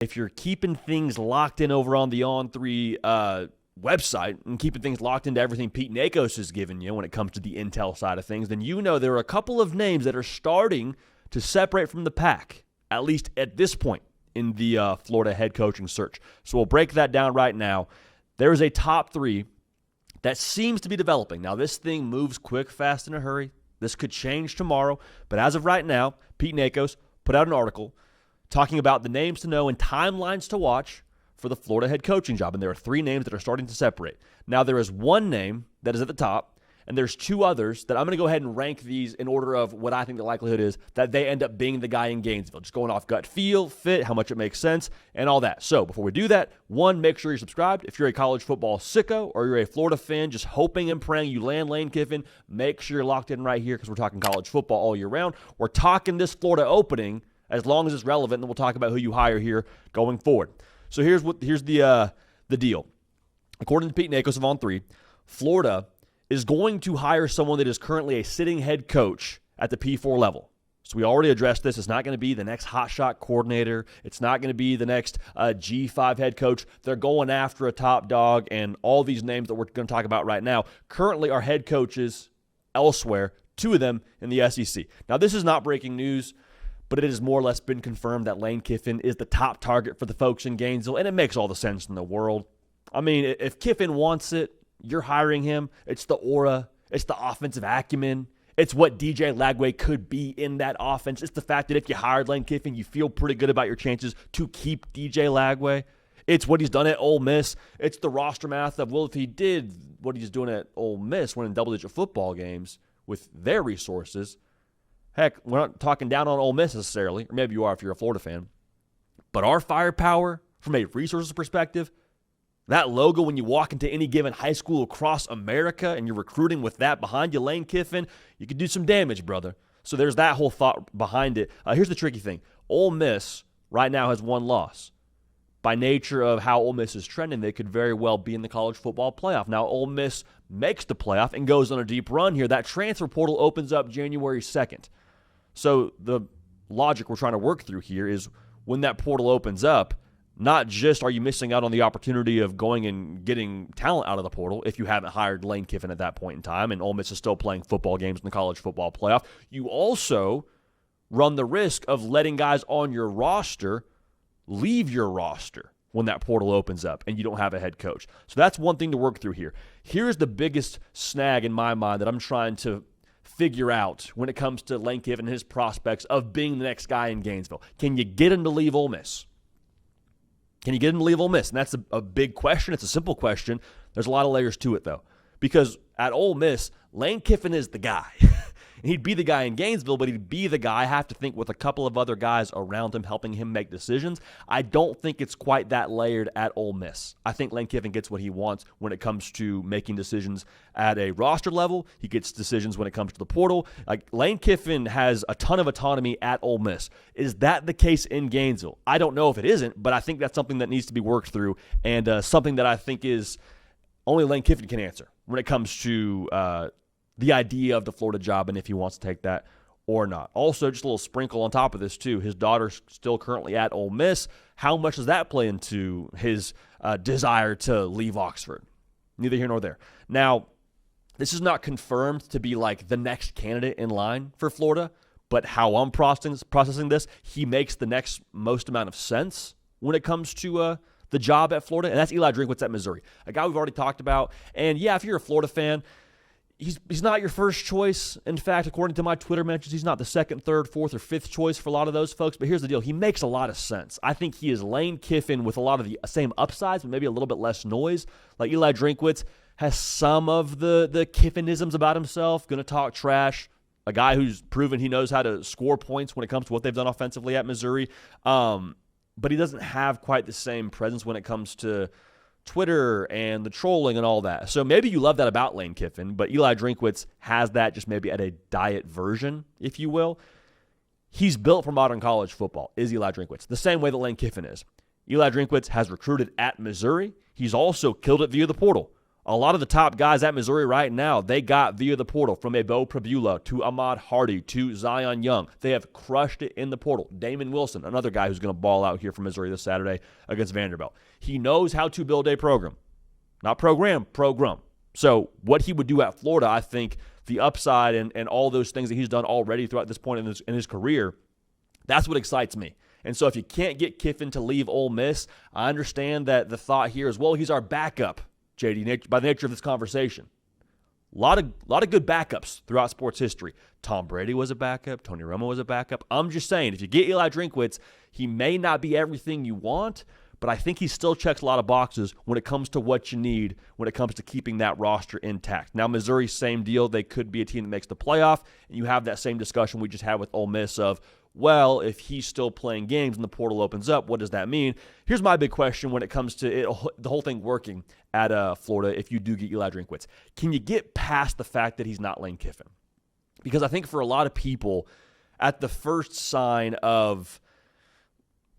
if you're keeping things locked in over on the On3 website and keeping things locked into everything Pete Nakos has given you when it comes to the intel side of things, then you know there are a couple of names that are starting to separate from the pack, at least at this point in the Florida head coaching search. So we'll break that down right now. There is a top 3 that seems to be developing. Now, this thing moves quick, fast, in a hurry. This could change tomorrow. But as of right now, Pete Nakos put out an article talking about the names to know and timelines to watch for the Florida head coaching job. And there are 3 names that are starting to separate. Now, there is one name that is at the top, and there's 2 others that I'm going to go ahead and rank these in order of what I think the likelihood is that they end up being the guy in Gainesville. Just going off gut feel, fit, how much it makes sense, and all that. So before we do that, 1, make sure you're subscribed. If you're a college football sicko or you're a Florida fan just hoping and praying you land Lane Kiffin, make sure you're locked in right here because we're talking college football all year round. We're talking this Florida opening as long as it's relevant, and then we'll talk about who you hire here going forward. So here's the deal. According to Pete Nakos of On3, Florida is going to hire someone that is currently a sitting head coach at the P4 level. So we already addressed this. It's not going to be the next hotshot coordinator. It's not going to be the next G5 head coach. They're going after a top dog, and all these names that we're going to talk about right now currently are head coaches elsewhere, 2 of them in the SEC. Now, this is not breaking news, but it has more or less been confirmed that Lane Kiffin is the top target for the folks in Gainesville, and it makes all the sense in the world. I mean, if Kiffin wants it, you're hiring him. It's the aura. It's the offensive acumen. It's what DJ Lagway could be in that offense. It's the fact that if you hired Lane Kiffin, you feel pretty good about your chances to keep DJ Lagway. It's what he's done at Ole Miss. It's the roster math of, well, if he did what he's doing at Ole Miss, winning double-digit football games with their resources, heck, we're not talking down on Ole Miss necessarily, or maybe you are if you're a Florida fan, but our firepower from a resources perspective, that logo when you walk into any given high school across America and you're recruiting with that behind you, Lane Kiffin, you could do some damage, brother. So there's that whole thought behind it. Here's the tricky thing. Ole Miss right now has 1 loss. By nature of how Ole Miss is trending, they could very well be in the college football playoff. Now, Ole Miss makes the playoff and goes on a deep run here. That transfer portal opens up January 2nd. So the logic we're trying to work through here is when that portal opens up, not just are you missing out on the opportunity of going and getting talent out of the portal if you haven't hired Lane Kiffin at that point in time and Ole Miss is still playing football games in the college football playoff, you also run the risk of letting guys on your roster leave your roster when that portal opens up and you don't have a head coach. So that's one thing to work through here. Here's the biggest snag in my mind that I'm trying to figure out when it comes to Lane Kiffin and his prospects of being the next guy in Gainesville. Can you get him to leave Ole Miss? Can you get him to leave Ole Miss? And that's a big question. It's a simple question. There's a lot of layers to it, though. Because at Ole Miss, Lane Kiffin is the guy. He'd be the guy in Gainesville, but he'd be the guy. I have to think with a couple of other guys around him helping him make decisions. I don't think it's quite that layered at Ole Miss. I think Lane Kiffin gets what he wants when it comes to making decisions at a roster level. He gets decisions when it comes to the portal. Like Lane Kiffin has a ton of autonomy at Ole Miss. Is that the case in Gainesville? I don't know if it isn't, but I think that's something that needs to be worked through and something that I think is only Lane Kiffin can answer when it comes to the idea of the Florida job and if he wants to take that or not. Also, just a little sprinkle on top of this, too. His daughter's still currently at Ole Miss. How much does that play into his desire to leave Oxford? Neither here nor there. Now, this is not confirmed to be like the next candidate in line for Florida, but how I'm processing this, he makes the next most amount of sense when it comes to the job at Florida, and that's Eli Drinkwitz at Missouri, a guy we've already talked about. And, yeah, if you're a Florida fan, He's not your first choice. In fact, according to my Twitter mentions, he's not the second, third, fourth, or fifth choice for a lot of those folks. But here's the deal. He makes a lot of sense. I think he is Lane Kiffin with a lot of the same upsides, but maybe a little bit less noise. Like Eli Drinkwitz has some of the Kiffinisms about himself, going to talk trash, a guy who's proven he knows how to score points when it comes to what they've done offensively at Missouri. But he doesn't have quite the same presence when it comes to Twitter and the trolling and all that. So maybe you love that about Lane Kiffin, but Eli Drinkwitz has that just maybe at a diet version, if you will. He's built for modern college football, is Eli Drinkwitz, the same way that Lane Kiffin is. Eli Drinkwitz has recruited at Missouri. He's also killed it via the portal. A lot of the top guys at Missouri right now, they got via the portal, from a Bo Prabula to Ahmad Hardy to Zion Young. They have crushed it in the portal. Damon Wilson, another guy who's going to ball out here for Missouri this Saturday against Vanderbilt. He knows how to build a program. Not program. So what he would do at Florida, I think the upside and all those things that he's done already throughout this point in his career, that's what excites me. And so if you can't get Kiffin to leave Ole Miss, I understand that the thought here is, well, he's our backup, JD, by the nature of this conversation. A lot of good backups throughout sports history. Tom Brady was a backup. Tony Romo was a backup. I'm just saying, if you get Eli Drinkwitz, he may not be everything you want, but I think he still checks a lot of boxes when it comes to what you need, when it comes to keeping that roster intact. Now, Missouri, same deal. They could be a team that makes the playoff, and you have that same discussion we just had with Ole Miss of, well, if he's still playing games and the portal opens up, what does that mean? Here's my big question when it comes to the whole thing working at Florida if you do get Eli Drinkwitz. Can you get past the fact that he's not Lane Kiffin? Because I think for a lot of people, at the first sign of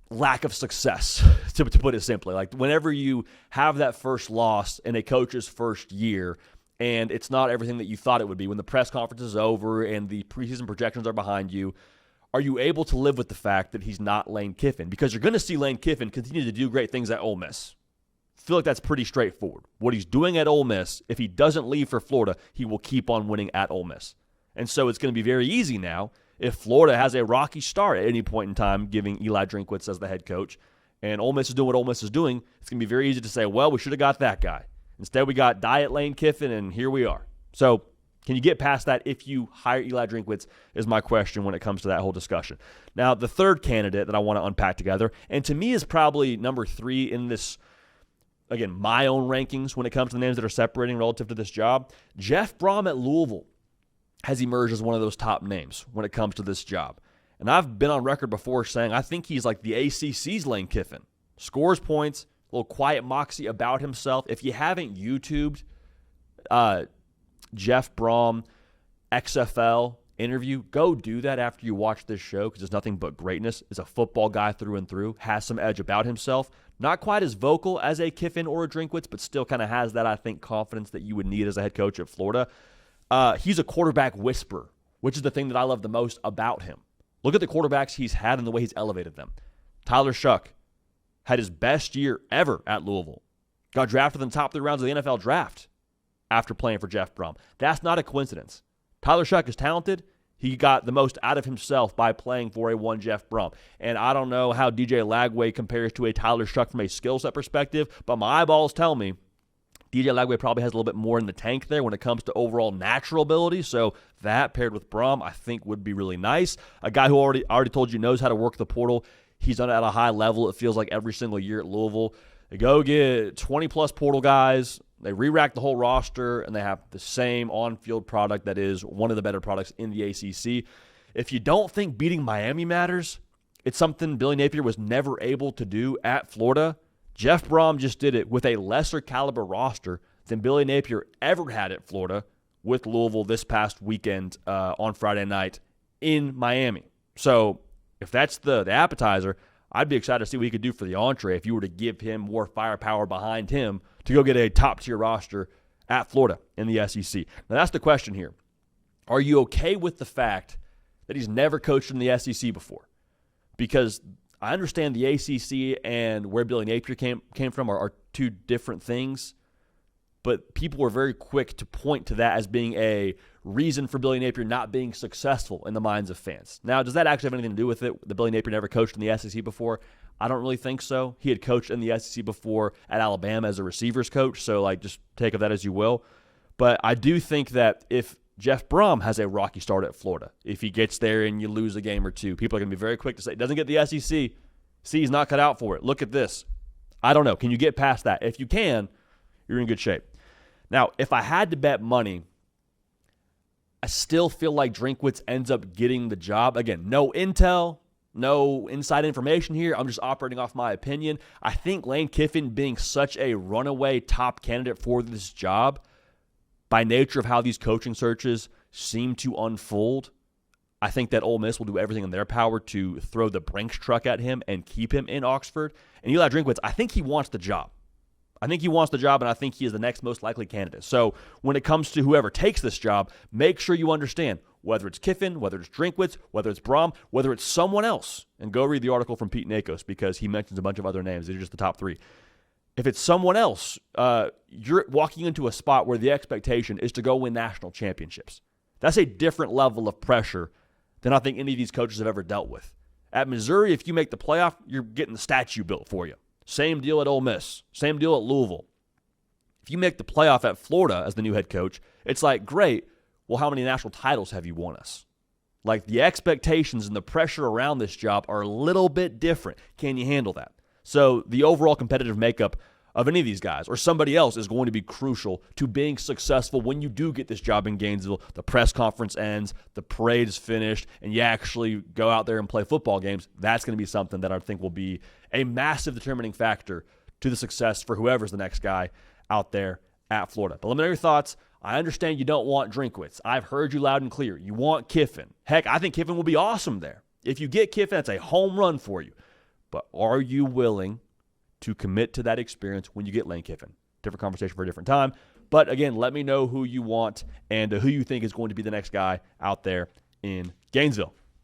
lack of success, to put it simply, like whenever you have that first loss in a coach's first year and it's not everything that you thought it would be, when the press conference is over and the preseason projections are behind you, are you able to live with the fact that he's not Lane Kiffin? Because you're going to see Lane Kiffin continue to do great things at Ole Miss. I feel like that's pretty straightforward. What he's doing at Ole Miss, if he doesn't leave for Florida, he will keep on winning at Ole Miss. And so it's going to be very easy now if Florida has a rocky start at any point in time, giving Eli Drinkwitz as the head coach, and Ole Miss is doing what Ole Miss is doing, it's going to be very easy to say, well, we should have got that guy. Instead, we got Diet Lane Kiffin, and here we are. So can you get past that if you hire Eli Drinkwitz is my question when it comes to that whole discussion. Now, the third candidate that I want to unpack together, and to me is probably number 3 in this, again, my own rankings when it comes to the names that are separating relative to this job, Jeff Brohm at Louisville has emerged as one of those top names when it comes to this job. And I've been on record before saying I think he's like the ACC's Lane Kiffin. Scores points, a little quiet moxie about himself. If you haven't YouTubed Jeff Brohm XFL interview, go do that after you watch this show because it's nothing but greatness. Is a football guy through and through, has some edge about himself. Not quite as vocal as a Kiffin or a Drinkwitz, but still kind of has that, I think, confidence that you would need as a head coach at Florida. He's a quarterback whisperer, which is the thing that I love the most about him. Look at the quarterbacks he's had and the way he's elevated them. Tyler Shuck had his best year ever at Louisville. Got drafted in the top 3 rounds of the NFL draft after playing for Jeff Brohm. That's not a coincidence. Tyler Shuck is talented. He got the most out of himself by playing for a one Jeff Brohm. And I don't know how DJ Lagway compares to a Tyler Shuck from a skill set perspective, but my eyeballs tell me DJ Lagway probably has a little bit more in the tank there when it comes to overall natural ability. So that paired with Brohm, I think would be really nice. A guy who already told you knows how to work the portal. He's done it at a high level. It feels like every single year at Louisville. They go get 20-plus portal guys. They re-rack the whole roster, and they have the same on-field product that is one of the better products in the ACC. If you don't think beating Miami matters, it's something Billy Napier was never able to do at Florida. Jeff Brohm just did it with a lesser caliber roster than Billy Napier ever had at Florida with Louisville this past weekend on Friday night in Miami. So if that's the appetizer, I'd be excited to see what he could do for the entree if you were to give him more firepower behind him to go get a top-tier roster at Florida in the SEC. Now, that's the question here. Are you okay with the fact that he's never coached in the SEC before? Because I understand the ACC and where Billy Napier came from are 2 different things, but people were very quick to point to that as being a reason for Billy Napier not being successful in the minds of fans. Now, does that actually have anything to do with it, that Billy Napier never coached in the SEC before? I don't really think so. He had coached in the SEC before at Alabama as a receivers coach, so just take of that as you will. But I do think that if Jeff Brohm has a rocky start at Florida, if he gets there and you lose a game or 2, people are going to be very quick to say, doesn't get the SEC. See, he's not cut out for it. Look at this. I don't know. Can you get past that? If you can, you're in good shape. Now, if I had to bet money, I still feel like Drinkwitz ends up getting the job. Again, no intel, no inside information here. I'm just operating off my opinion. I think Lane Kiffin being such a runaway top candidate for this job, by nature of how these coaching searches seem to unfold, I think that Ole Miss will do everything in their power to throw the Brinks truck at him and keep him in Oxford. And Eli Drinkwitz, I think he wants the job. I think he wants the job, and I think he is the next most likely candidate. So when it comes to whoever takes this job, make sure you understand whether it's Kiffin, whether it's Drinkwitz, whether it's Brohm, whether it's someone else. And go read the article from Pete Nakos because he mentions a bunch of other names. These are just the top 3. If it's someone else, you're walking into a spot where the expectation is to go win national championships. That's a different level of pressure than I think any of these coaches have ever dealt with. At Missouri, if you make the playoff, you're getting the statue built for you. Same deal at Ole Miss. Same deal at Louisville. If you make the playoff at Florida as the new head coach, it's like, great, well, how many national titles have you won us? Like, the expectations and the pressure around this job are a little bit different. Can you handle that? So the overall competitive makeup of any of these guys or somebody else is going to be crucial to being successful when you do get this job in Gainesville. The press conference ends, the parade is finished, and you actually go out there and play football games. That's going to be something that I think will be a massive determining factor to the success for whoever's the next guy out there at Florida. But let me know your thoughts. I understand you don't want Drinkwitz. I've heard you loud and clear. You want Kiffin. Heck, I think Kiffin will be awesome there. If you get Kiffin, that's a home run for you. But are you willing to commit to that experience when you get Lane Kiffin? Different conversation for a different time. But again, let me know who you want and who you think is going to be the next guy out there in Gainesville.